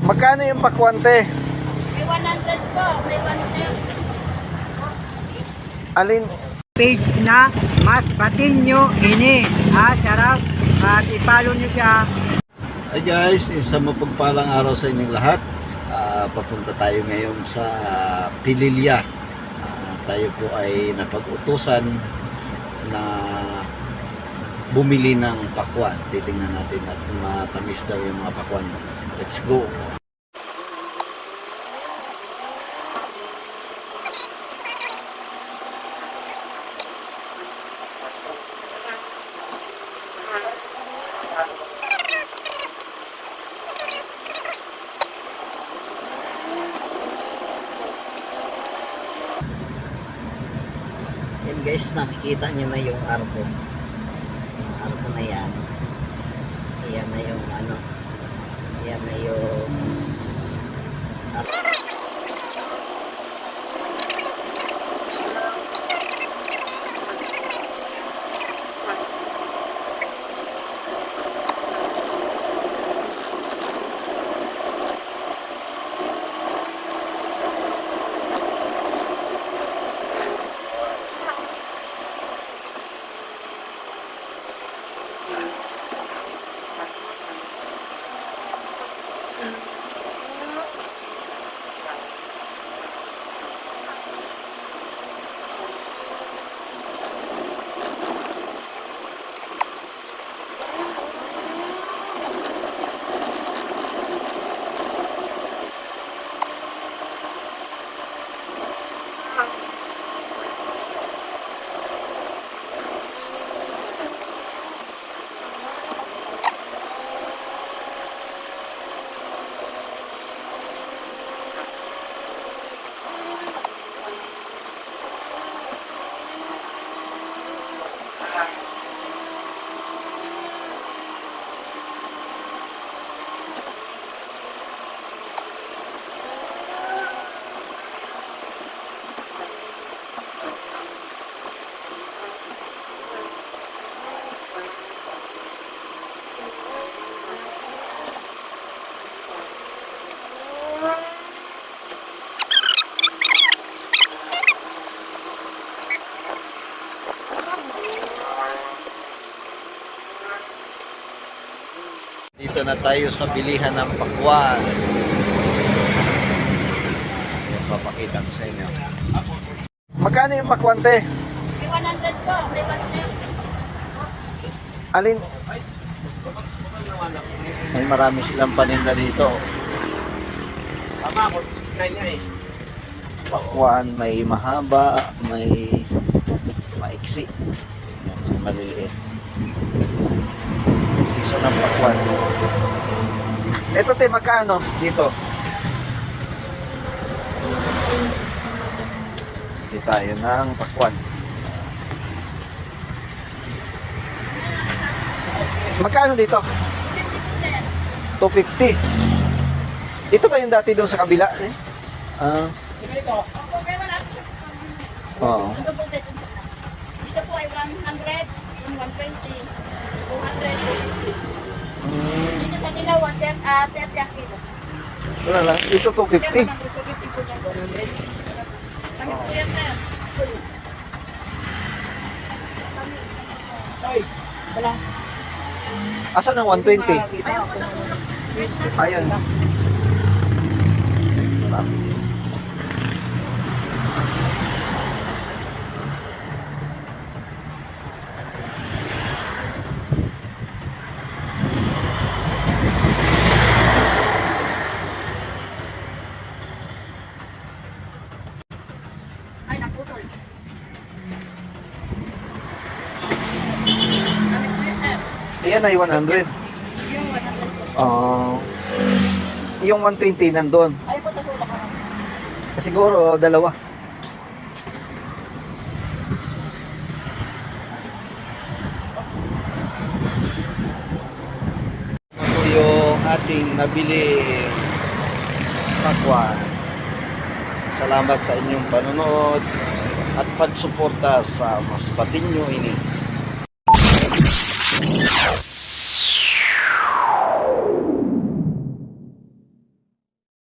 Magkano yung pakwante? May 100 po, may 110. Alin? Page na Mas Patinyo ini. Sarap. At i-follow nyo siya. Hi guys, isang mapagpalang araw sa inyong lahat. Papunta tayo ngayon sa Pililya. Tayo po ay napag-utusan na bumili ng pakwan. Titingnan natin at matamis daw yung mga pakwan. Let's go! Yan guys, nakikita nyo na yung arko. Yung arko na yan. Yan na yung ano. Yan na yung arko. Dito na tayo sa bilihan ng pakwan. Papakita ko sa inyo. Magkano yung pakwante? May 100 po, may 110. Alin? Ay, marami silang paninda dito. Pakwan, may mahaba, may maiksi. May maliliit. Season ng pakwan. Ito te, magkano? Dito. Dito tayo ng pakwan. Magkano dito? 250. Ito ba yung dati doon sa kabila? Ah, oo. Dito po ay 100, 120, 200. Dito sa kilo, 30 ang kilo. Wala lang. Ito 250. Tamis po yan, sir. Wala. Asan ang 120? Ayaw po sa sulok. Ayan. Ay, naputol. Ayan ay 100. Yung 100 po. Yung 120 nandun. Ayaw po sa sulok. Siguro dalawa. Ito yung ating nabili pakwan. Salamat sa inyong panonood at pagsuporta sa Mas Patinyo ini.